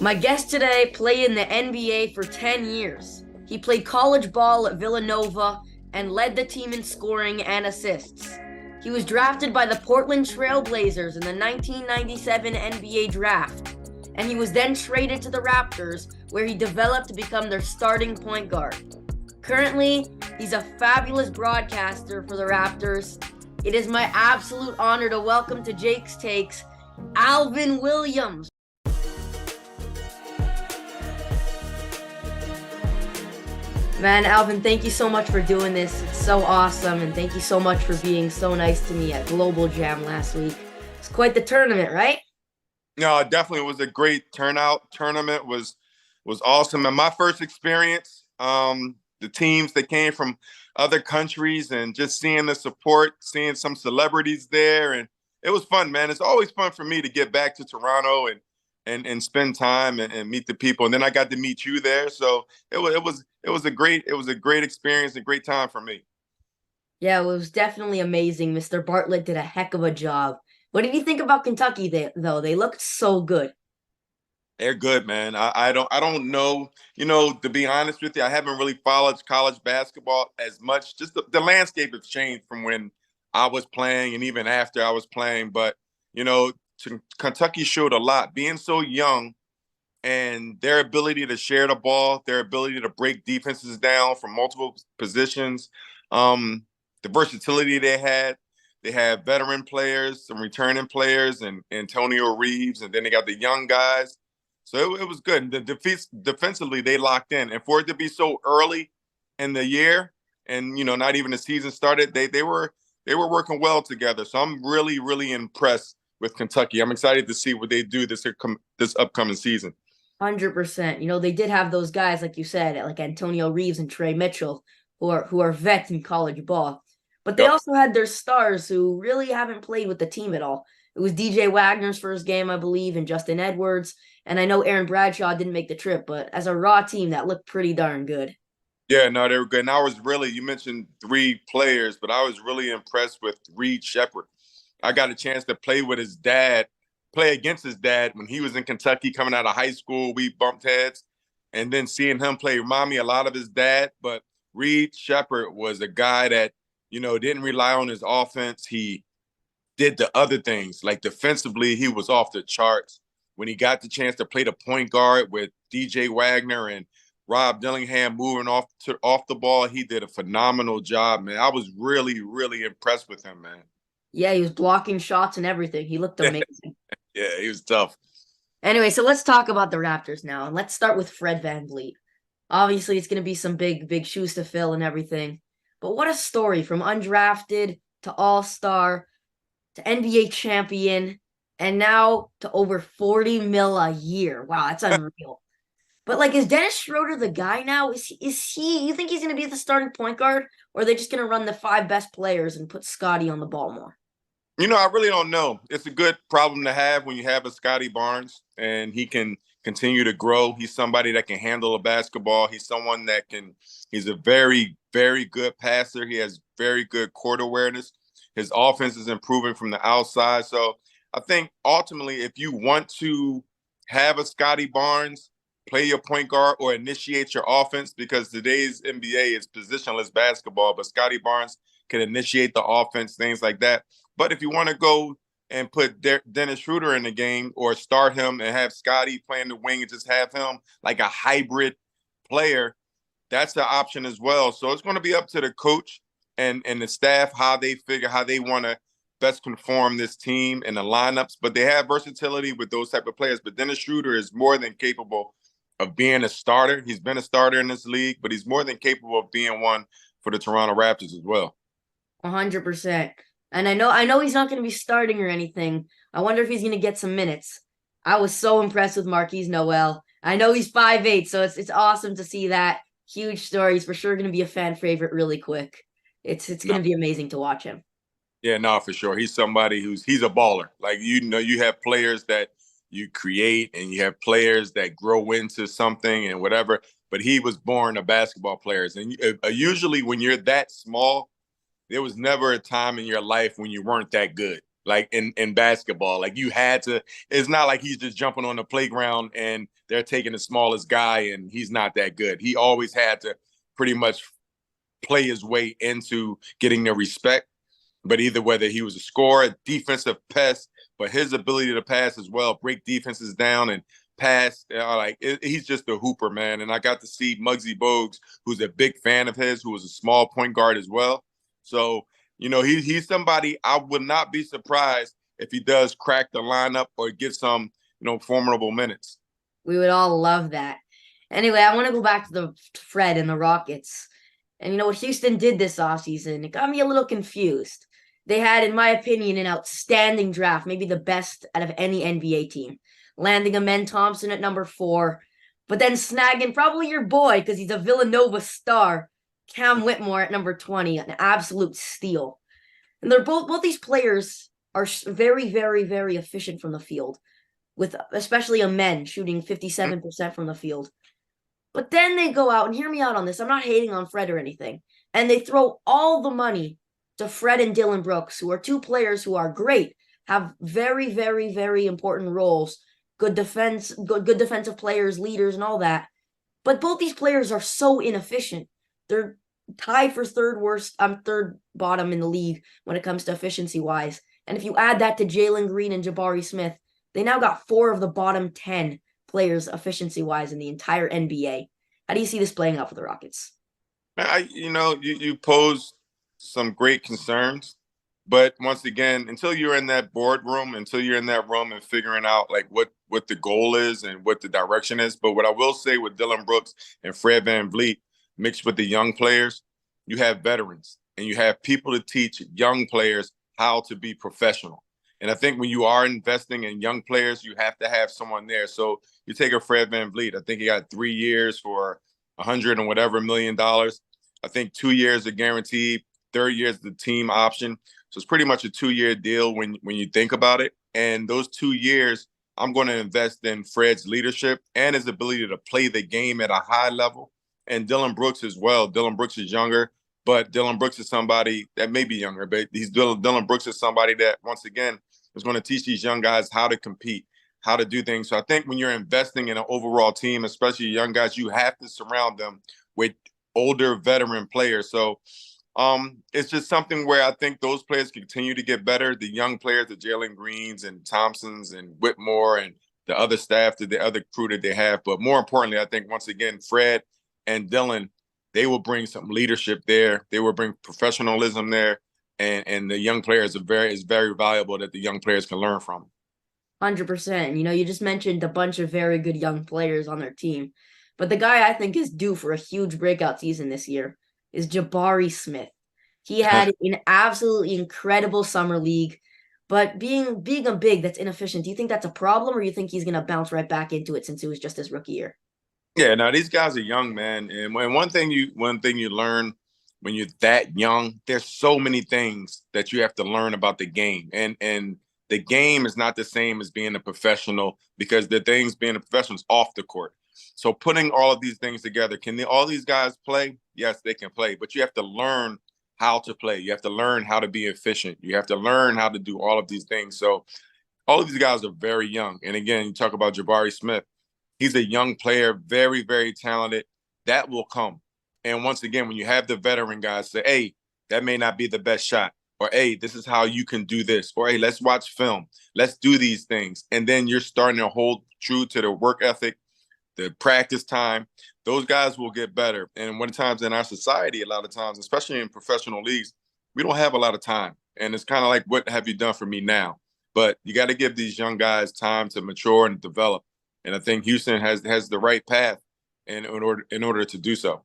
My guest today played in the NBA for 10 years. He played college ball at Villanova and led the team in scoring and assists. He was drafted by the Portland Trail Blazers in the 1997 NBA draft, and he was then traded to the Raptors, where he developed to become their starting point guard. Currently, he's a fabulous broadcaster for the Raptors. It is my absolute honor to welcome to Jake's Takes, Alvin Williams. Man, Alvin, thank you so much for doing this. It's so awesome, and thank you so much for being so nice to me at Global Jam last week. It's quite the tournament, right? No, definitely was a great turnout. Tournament was awesome. And my first experience, the teams that came from other countries and just seeing the support, seeing some celebrities there, and it was fun, man. It's always fun for me to get back to Toronto and spend time and meet the people. And then I got to meet you there, so it was a great experience, a great time for me. Yeah, it was definitely amazing. Mr. Bartlett did a heck of a job. What did you think about Kentucky, though? They looked so good. They're good, man. I don't know. To be honest with you, I haven't really followed college basketball as much. Just the landscape has changed from when I was playing and even after I was playing. But Kentucky showed a lot, being so young and their ability to share the ball, their ability to break defenses down from multiple positions, the versatility they had. They had veteran players, some returning players, and Antonio Reeves, and then they got the young guys. So it was good. Defensively, they locked in, and for it to be so early in the year, and not even the season started, they were working well together. So I'm really really impressed with Kentucky. I'm excited to see what they do this upcoming season. 100%. They did have those guys, like you said, like Antonio Reeves and Trey Mitchell, who are vets in college ball. But they Yep. also had their stars who really haven't played with the team at all. It was DJ Wagner's first game, I believe, and Justin Edwards. And I know Aaron Bradshaw didn't make the trip, but as a raw team, that looked pretty darn good. Yeah, no, they were good. And you mentioned three players, but I was really impressed with Reed Shepherd. I got a chance to play with his dad, play against his dad when he was in Kentucky coming out of high school. We bumped heads. And then seeing him play remind me a lot of his dad. But Reed Shepherd was a guy that, didn't rely on his offense. He did the other things. Like defensively, he was off the charts. When he got the chance to play the point guard with DJ Wagner and Rob Dillingham moving off the ball, he did a phenomenal job, man. I was really, really impressed with him, man. Yeah, he was blocking shots and everything. He looked amazing. Yeah, he was tough. Anyway, so let's talk about the Raptors now. And let's start with Fred VanVleet. Obviously, it's going to be some big, big shoes to fill and everything. But what a story from undrafted to all-star to NBA champion and now to over 40 mil a year. Wow, that's unreal. But is Dennis Schroeder the guy now? Is he you think he's gonna be the starting point guard, or are they just gonna run the five best players and put Scotty on the ball more? I really don't know. It's a good problem to have when you have a Scotty Barnes and he can continue to grow. He's somebody that can handle a basketball. He's a very, very good passer. He has very good court awareness. His offense is improving from the outside. So I think ultimately, if you want to have a Scotty Barnes play your point guard or initiate your offense, because today's NBA is positionless basketball, but Scotty Barnes can initiate the offense, things like that. But if you want to go and put Dennis Schroeder in the game or start him and have Scotty playing the wing and just have him like a hybrid player, that's the option as well. So it's going to be up to the coach and the staff how they figure how they want to best conform this team and the lineups. But they have versatility with those type of players. But Dennis Schroeder is more than capable of being a starter. He's been a starter in this league, but he's more than capable of being one for the Toronto Raptors as well. 100%. And I know he's not going to be starting or anything. I wonder if he's going to get some minutes. I was so impressed with Marquise Noel. I know he's 5'8", so it's awesome to see that. Huge story. He's for sure going to be a fan favorite really quick. It's going to be amazing to watch him. Yeah, no, for sure. He's somebody he's a baller. You have players that you create and you have players that grow into something and whatever. But he was born a basketball player. And usually when you're that small, there was never a time in your life when you weren't that good. like in basketball. Like you had to, it's not like he's just jumping on the playground and they're taking the smallest guy and he's not that good. He always had to pretty much play his way into getting the respect. But either whether he was a scorer, defensive pest, but his ability to pass as well, break defenses down and pass, he's just a hooper, man. And I got to see Muggsy Bogues, who's a big fan of his, who was a small point guard as well. So, he's somebody I would not be surprised if he does crack the lineup or get some, formidable minutes. We would all love that. Anyway, I want to go back to the Fred and the Rockets. And what Houston did this offseason, it got me a little confused. They had, in my opinion, an outstanding draft, maybe the best out of any NBA team, landing Amen Thompson at number 4, but then snagging probably your boy, because he's a Villanova star, Cam Whitmore at number 20, an absolute steal. And they're both these players are very, very, very efficient from the field, with especially Amen shooting 57% from the field. But then they go out, and hear me out on this, I'm not hating on Fred or anything, and they throw all the money to Fred and Dillon Brooks, who are two players who are great, have very, very, very important roles, good defense, good defensive players, leaders, and all that. But both these players are so inefficient. They're tied for third bottom in the league when it comes to efficiency wise. And if you add that to Jalen Green and Jabari Smith, they now got 4 of the bottom 10 players efficiency wise in the entire NBA. How do you see this playing out for the Rockets? You pose some great concerns, but once again, until you're in that boardroom, until you're in that room and figuring out like what the goal is and what the direction is. But what I will say with Dillon Brooks and Fred VanVleet mixed with the young players, you have veterans and you have people to teach young players how to be professional. And I think when you are investing in young players, you have to have someone there. So you take a Fred VanVleet. I think he got 3 years for $100 and whatever $1 million. I think 2 years are guaranteed. Third year is the team option. So it's pretty much a 2-year deal when you think about it. And those 2 years, I'm going to invest in Fred's leadership and his ability to play the game at a high level. And Dillon Brooks as well. Dillon Brooks is younger, but Dillon Brooks is somebody that may be younger, but Dillon Brooks is somebody that, once again, is going to teach these young guys how to compete, how to do things. So I think when you're investing in an overall team, especially young guys, you have to surround them with older veteran players. So it's just something where I think those players continue to get better. The young players, the Jalen Greens and Thompsons and Whitmore and the other staff, the other crew that they have. But more importantly, I think once again, Fred and Dillon, they will bring some leadership there. They will bring professionalism there. And the young players is very valuable that the young players can learn from. 100%. You just mentioned a bunch of very good young players on their team. But the guy I think is due for a huge breakout season this year is Jabari Smith. He had an absolutely incredible summer league, but being a big that's inefficient, do you think that's a problem, or do you think he's going to bounce right back into it since it was just his rookie year? Yeah, now these guys are young, man. And one thing you learn when you're that young, there's so many things that you have to learn about the game. And the game is not the same as being a professional, because the things being a professional is off the court. So putting all of these things together, all these guys play? Yes, they can play, but you have to learn how to play. You have to learn how to be efficient. You have to learn how to do all of these things. So all of these guys are very young. And again, you talk about Jabari Smith. He's a young player, very, very talented. That will come. And once again, when you have the veteran guys say, hey, that may not be the best shot, or hey, this is how you can do this, or hey, let's watch film. Let's do these things. And then you're starting to hold true to the work ethic, the practice time. Those guys will get better. And one times in our society, a lot of times, especially in professional leagues, we don't have a lot of time. And it's kind of like, what have you done for me now? But you got to give these young guys time to mature and develop. And I think Houston has the right path in order to do so.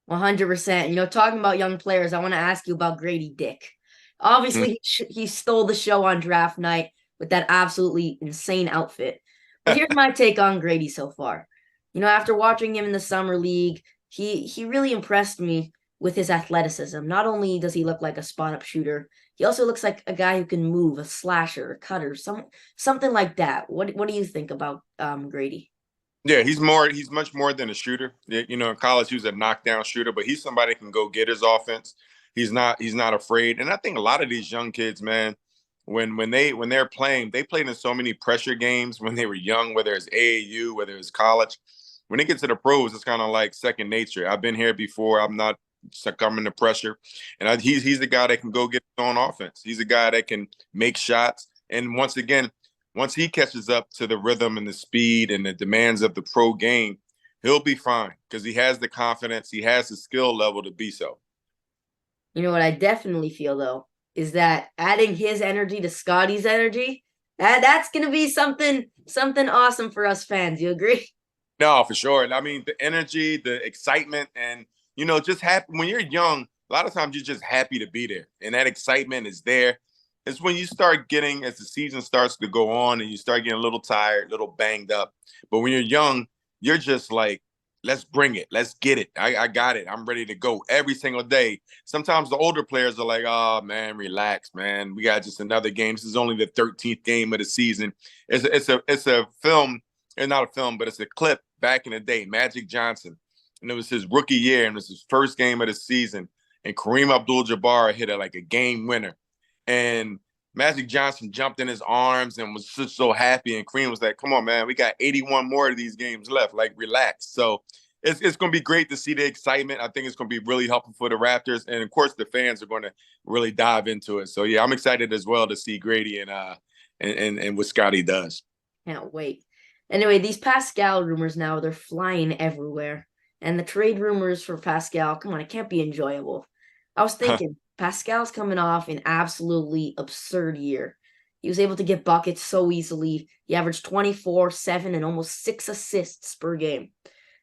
100%. Talking about young players, I want to ask you about Grady Dick. Obviously, he stole the show on draft night with that absolutely insane outfit. But here's my take on Grady so far. After watching him in the summer league, he really impressed me with his athleticism. Not only does he look like a spot-up shooter, he also looks like a guy who can move, a slasher, a cutter, something like that. What do you think about Grady? Yeah, he's much more than a shooter. In college he was a knockdown shooter, but he's somebody who can go get his offense. He's not afraid. And I think a lot of these young kids, man, when they're playing, they played in so many pressure games when they were young, whether it's AAU, whether it's college. When they get to the pros, it's kind of like second nature. I've been here before. I'm not succumbing to pressure, and he's the guy that can go get his own offense. He's the guy that can make shots. And once again, once he catches up to the rhythm and the speed and the demands of the pro game, he'll be fine because he has the confidence, he has the skill level to be so. You know what I definitely feel though is that adding his energy to Scotty's energy, that's gonna be something awesome for us fans. You agree? No, for sure. I mean, the energy, the excitement, and just happy when you're young. A lot of times you're just happy to be there, and that excitement is there. It's when you start getting, as the season starts to go on, and you start getting a little tired, a little banged up. But when you're young, you're just like, let's bring it, let's get it. I got it. I'm ready to go every single day. Sometimes the older players are like, oh man, relax, man. We got just another game. This is only the 13th game of the season. It's a film. It's not a film, but it's a clip back in the day, Magic Johnson. And it was his rookie year, and it was his first game of the season. And Kareem Abdul-Jabbar hit like a game winner. And Magic Johnson jumped in his arms and was just so happy. And Kareem was like, come on, man, we got 81 more of these games left. Like, relax. So it's going to be great to see the excitement. I think it's going to be really helpful for the Raptors. And, of course, the fans are going to really dive into it. So, yeah, I'm excited as well to see Grady and what Scotty does. Can't wait. Anyway, these Pascal rumors now, they're flying everywhere. And the trade rumors for Pascal, come on, it can't be enjoyable. I was thinking, Pascal's coming off an absolutely absurd year. He was able to get buckets so easily. He averaged 24, 7, and almost 6 assists per game.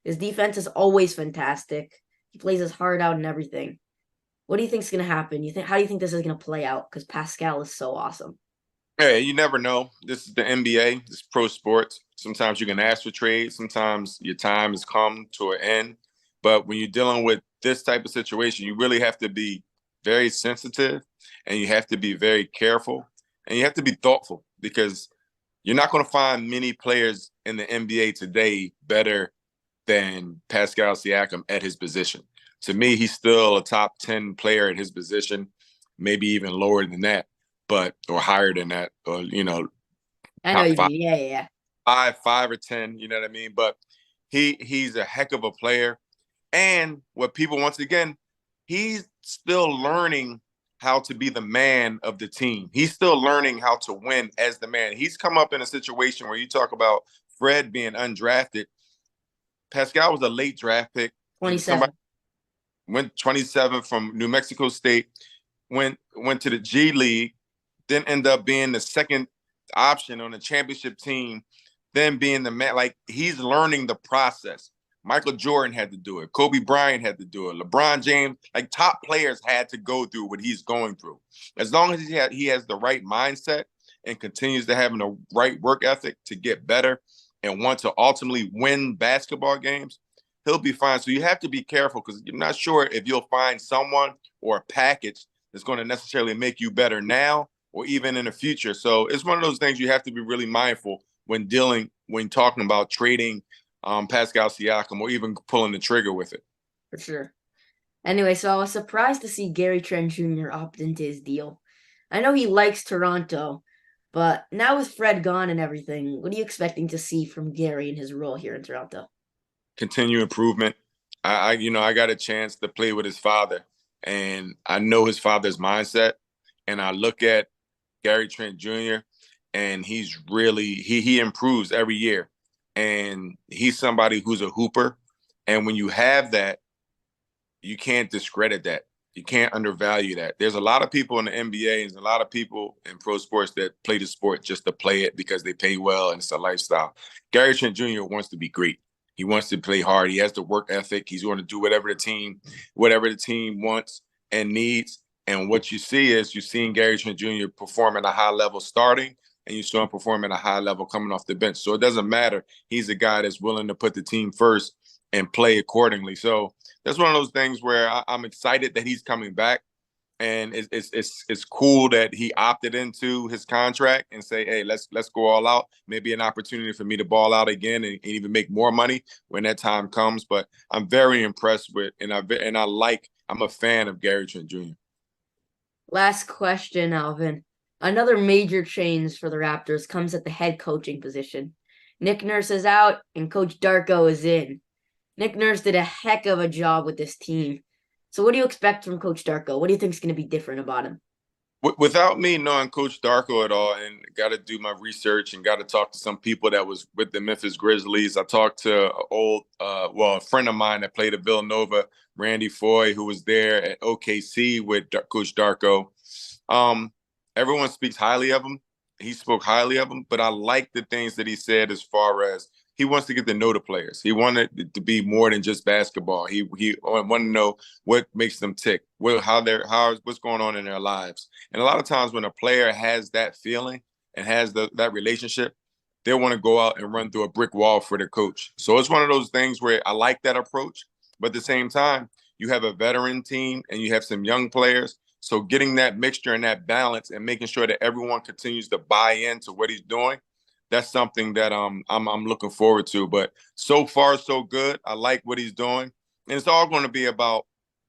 His defense is always fantastic. He plays his heart out and everything. What do you think is going to happen? How do you think this is going to play out? Because Pascal is so awesome. Hey, you never know. This is the NBA. This is pro sports. Sometimes you can ask for trades. Sometimes your time has come to an end. But when you're dealing with this type of situation, you really have to be very sensitive, and you have to be very careful, and you have to be thoughtful, because you're not going to find many players in the NBA today better than Pascal Siakam at his position. To me, he's still a top 10 player at his position, maybe even lower than that. Or higher than that, or I know top you five, mean. Yeah. five or 10. You know what I mean? But he's a heck of a player, and what people, once again, he's still learning how to be the man of the team. He's still learning how to win as the man. He's come up in a situation where you talk about Fred being undrafted. Pascal was a late draft pick. 27. Somebody went 27 from New Mexico State. Went to the G League. Then end up being the second option on the championship team, then being the man. Like, he's learning the process. Michael Jordan had to do it. Kobe Bryant had to do it. LeBron James, like, top players had to go through what he's going through. As long as he has the right mindset and continues to have the right work ethic to get better and want to ultimately win basketball games, he'll be fine. So you have to be careful, because you're not sure if you'll find someone or a package that's going to necessarily make you better now or even in the future. So it's one of those things you have to be really mindful when talking about trading Pascal Siakam, or even pulling the trigger with it. For sure. Anyway, so I was surprised to see Gary Trent Jr. opt into his deal. I know he likes Toronto, but now with Fred gone and everything, what are you expecting to see from Gary in his role here in Toronto? Continue improvement. I got a chance to play with his father, and I know his father's mindset, and I look at Gary Trent Jr., and he's really, he improves every year, and he's somebody who's a hooper. And when you have that, you can't discredit that. You can't undervalue that. There's a lot of people in the NBA and a lot of people in pro sports that play the sport just to play it because they pay well and it's a lifestyle. Gary Trent Jr. wants to be great. He wants to play hard. He has the work ethic. He's going to do whatever the team wants and needs. And what you see is, you're seeing Gary Trent Jr. perform at a high level starting, and you saw him perform at a high level coming off the bench. So it doesn't matter. He's a guy that's willing to put the team first and play accordingly. So that's one of those things where I'm excited that he's coming back. And it's cool that he opted into his contract and say, hey, let's go all out. Maybe an opportunity for me to ball out again and even make more money when that time comes. But I'm very impressed with, I'm a fan of Gary Trent Jr. Last question, Alvin. Another major change for the Raptors comes at the head coaching position. Nick Nurse is out and Coach Darko is in. Nick Nurse did a heck of a job with this team. So what do you expect from Coach Darko? What do you think is going to be different about him? Without me knowing Coach Darko at all, and got to do my research and got to talk to some people that was with the Memphis Grizzlies. I talked to a friend of mine that played at Villanova, Randy Foy, who was there at OKC with Coach Darko. Everyone speaks highly of him. He spoke highly of him, but I like the things that he said as far as he wants to get to know the players. He wanted it to be more than just basketball. He wanted to know what makes them tick, what's going on in their lives. And a lot of times when a player has that feeling and has that relationship, they want to go out and run through a brick wall for the coach. So it's one of those things where I like that approach, but at the same time, you have a veteran team and you have some young players. So getting that mixture and that balance and making sure that everyone continues to buy into what he's doing, that's something that I'm looking forward to. But so far, so good. I like what he's doing. And it's all going to be about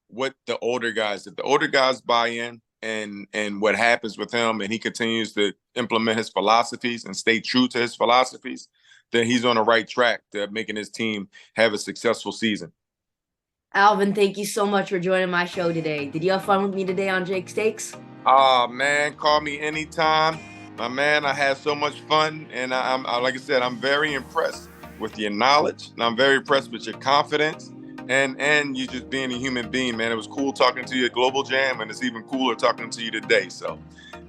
what the older guys, if the older guys buy in and what happens with him and he continues to implement his philosophies and stay true to his philosophies, then he's on the right track to making his team have a successful season. Alvin, thank you so much for joining my show today. Did you have fun with me today on Jake's Takes? Oh, man, call me anytime. My man, I had so much fun. And I'm like I said, I'm very impressed with your knowledge. And I'm very impressed with your confidence and you just being a human being, man. It was cool talking to you at Global Jam, and it's even cooler talking to you today. So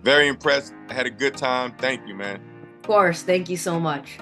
very impressed. I had a good time. Thank you, man. Of course, thank you so much.